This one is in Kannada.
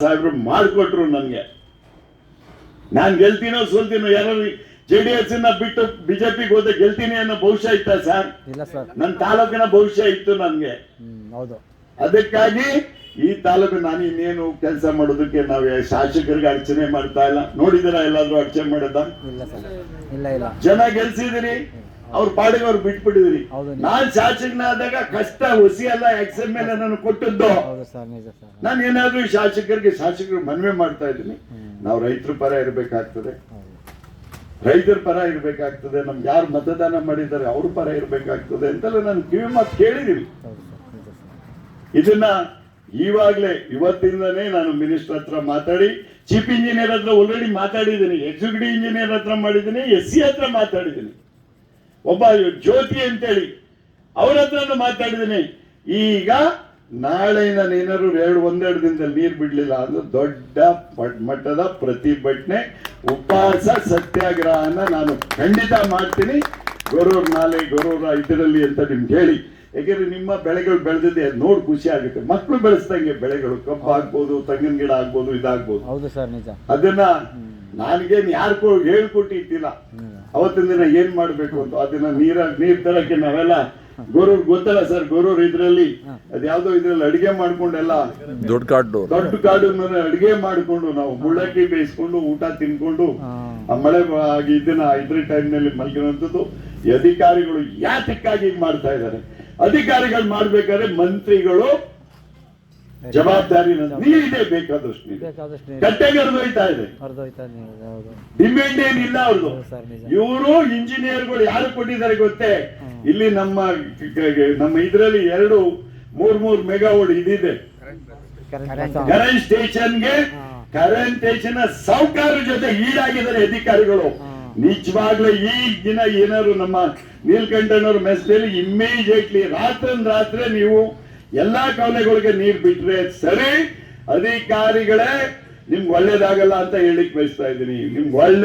ಸಾಹೇಬ್ರು ಮಾಡಿಕೊಟ್ರು ನನಗೆ. ನಾನು ಗೆಲ್ತೀನೋ ಸೋಲ್ತೀನೋ, ಯಾರು JDS ಬಿಟ್ಟು ಬಿಜೆಪಿಗೆ ಹೋದ ಗೆಲ್ತೀನಿ ಅನ್ನೋ ಭವಿಷ್ಯ ಇತ್ತ ಸರ್? ಇಲ್ಲ ಸರ್. ನನ್ನ ತಾಲೂಕಿನ ಭವಿಷ್ಯ ಇತ್ತು ನನಗೆ. ಹೌದು. ಅದಕ್ಕಾಗಿ ಈ ತಾಲೂಕು ನಾನು ಇನ್ನೇನು ಕೆಲಸ ಮಾಡೋದಕ್ಕೆ ನಾವು ಶಾಸಕರಿಗೆ ಅರ್ಚನೆ ಮಾಡ್ತಾ ಇಲ್ಲ. ನೋಡಿದಿರ ಎಲ್ಲಾದ್ರೂ ಅರ್ಚನೆ ಮಾಡದ? ಇಲ್ಲ ಸರ್, ಇಲ್ಲ ಇಲ್ಲ. ಜನ ಗೆಲ್ಸಿದಿರಿ, ಅವ್ರ ಪಾಡಿಗೆ ಅವ್ರು ಬಿಟ್ಬಿಟ್ಟಿದ್ರಿ. ನಾನ್ ಶಾಸಕನಾದಾಗ ಕಷ್ಟ ಹೊಸಿ ಅಲ್ಲ, XML ನಾನು ಕೊಟ್ಟದ್ದು. ನಾನು ಏನಾದ್ರೂ ಶಾಸಕರಿಗೆ ಮನವಿ ಮಾಡ್ತಾ ಇದ್ದೀನಿ, ನಾವು ರೈತರ ಪರ ಇರ್ಬೇಕಾಗ್ತದೆ, ರೈತರ ಪರ ಇರ್ಬೇಕಾಗ್ತದೆ, ನಮ್ಗೆ ಯಾರು ಮತದಾನ ಮಾಡಿದ್ದಾರೆ ಅವ್ರ ಪರ ಇರ್ಬೇಕಾಗ್ತದೆ ಅಂತೆಲ್ಲ ನಾನು ಕಿವಿ ಮಾತು ಕೇಳಿದೀನಿ. ಇದನ್ನ ಈವಾಗ್ಲೇ ಇವತ್ತಿಂದನೇ ನಾನು ಮಿನಿಸ್ಟರ್ ಹತ್ರ ಮಾತಾಡಿ, ಚೀಫ್ ಇಂಜಿನಿಯರ್ ಹತ್ರ ಆಲ್ರೆಡಿ ಮಾತಾಡಿದ್ದೀನಿ, ಎಕ್ಸಿಕ್ಯೂಟಿವ್ ಇಂಜಿನಿಯರ್ ಹತ್ರ ಮಾಡಿದ್ದೀನಿ, SC ಹತ್ರ ಮಾತಾಡಿದ್ದೀನಿ, ಒಬ್ಬ ಜ್ಯೋತಿ ಅಂತೇಳಿ ಅವ್ರ ಹತ್ರ ಮಾತಾಡಿದ್ದೀನಿ. ಈಗ ನಾಳೆಯಿಂದ ಏನಾದ್ರು ಒಂದೆರಡು ದಿನದಲ್ಲಿ ನೀರು ಬಿಡ್ಲಿಲ್ಲ ಅಂದ್ರೆ ದೊಡ್ಡ ಮಟ್ಟದ ಪ್ರತಿಭಟನೆ, ಉಪವಾಸ, ಸತ್ಯಾಗ್ರಹನ ನಾನು ಖಂಡಿತ ಮಾಡ್ತೀನಿ. ಗೊರೂರ್ ನಾಲೆ, ಗೊರೂರ ಇದರಲ್ಲಿ ಅಂತ ನಿಮ್ಗೆ ಹೇಳಿ. ಯಾಕೆಂದ್ರೆ ನಿಮ್ಮ ಬೆಳೆಗಳು ಬೆಳೆದಿದೆ ನೋಡಿ ಖುಷಿ ಆಗುತ್ತೆ. ಮಕ್ಕಳು ಬೆಳೆಸ್ದಂಗೆ ಬೆಳೆಗಳು, ಕಬ್ಬು ಆಗ್ಬೋದು, ತೆಂಗಿನ ಗಿಡ ಆಗ್ಬೋದು, ಇದಾಗ್ಬೋದು. ಹೌದು ಸರ್, ನಿಜ. ಅದನ್ನ ನನಗೇನು ಯಾರಿಗೂ ಹೇಳ್ಕೊಟ್ಟಿದ್ದಿಲ್ಲ. ಅವತ್ತಿನ ದಿನ ಏನ್ ಮಾಡ್ಬೇಕು ಅಂತ ಅದನ್ನ ನೀರ್ ತರಕ್ಕೆ ನಾವೆಲ್ಲ ಗೊರೂರ್ ಗೊತ್ತಲ್ಲ ಸರ್, ಗೊರೂರ್ ಇದ್ರಲ್ಲಿ ಅದ್ಯಾವ್ದೋ ಇದ್ರಲ್ಲಿ ಅಡಿಗೆ ಮಾಡ್ಕೊಂಡೆಲ್ಲ ದೊಡ್ಡ ಕಾಡು ಅಡಿಗೆ ಮಾಡ್ಕೊಂಡು ನಾವು ಮುಳ್ಳಕ್ಕಿ ಬೇಯಿಸ್ಕೊಂಡು ಊಟ ತಿನ್ಕೊಂಡು ಆ ಮಳೆ ಇದನ್ನ ಇದ್ರ ಟೈಮ್ ನಲ್ಲಿ ಮಲ್ಗಿರುವಂತದ್ದು. ಈ ಅಧಿಕಾರಿಗಳು ಯಾತಕ್ಕಾಗಿ ಮಾಡ್ತಾ ಇದ್ದಾರೆ? ಅಧಿಕಾರಿಗಳು ಮಾಡ್ಬೇಕಾದ್ರೆ ಮಂತ್ರಿಗಳು ಜವಾಬ್ದಾರಿ ನೀರಿದೆ, ಬೇಕಾದಷ್ಟು ಕಟ್ಟೆಗೆ ಹರಿದೋಯ್ತಾ ಇದೆ, ಡಿಮ್ಯಾಂಡ್ ಏನಿಲ್ಲ ಅವ್ರದ್ದು. ಇವರು ಇಂಜಿನಿಯರ್ಗಳು ಯಾರು ಕೊಟ್ಟಿದ್ದಾರೆ ಗೊತ್ತೇ? ಇಲ್ಲಿ ನಮ್ಮ ಇದ್ರಲ್ಲಿ 3 ಮೆಗಾವಾಟ್ ಇದಿದೆ ಕರೆಂಟ್ ಸ್ಟೇಷನ್ಗೆ. ಕರೆಂಟ್ ಸ್ಟೇಷನ್ ಸಾಹುಕಾರ ಜೊತೆ ಈಡಾಗಿದ್ದಾರೆ ಅಧಿಕಾರಿಗಳು. ನಿಜವಾಗ್ಲೂ ಈ ದಿನ ಏನಾದ್ರು ನಮ್ಮ ನೀಲ್ಕಂಠನವ್ರ ಮೆಸ್ಸಲ್ಲಿ ಇಮ್ಮಿಡಿಯೇಟ್ಲಿ ರಾತ್ರಿ ನೀವು ಎಲ್ಲಾ ಕಾಲುವೆಗಳಿಗೆ ನೀರು ಬಿಟ್ರೆ ಸರಿ. ಅಧಿಕಾರಿಗಳೇ, ನಿಮ್ಗೆ ಒಳ್ಳೇದಾಗಲ್ಲ ಅಂತ ಹೇಳಿಕ್ ಬಯಸ್ತಾ ಇದ್ದೀನಿ. ನಿಮ್ಗೆ ಒಳ್ಳೆ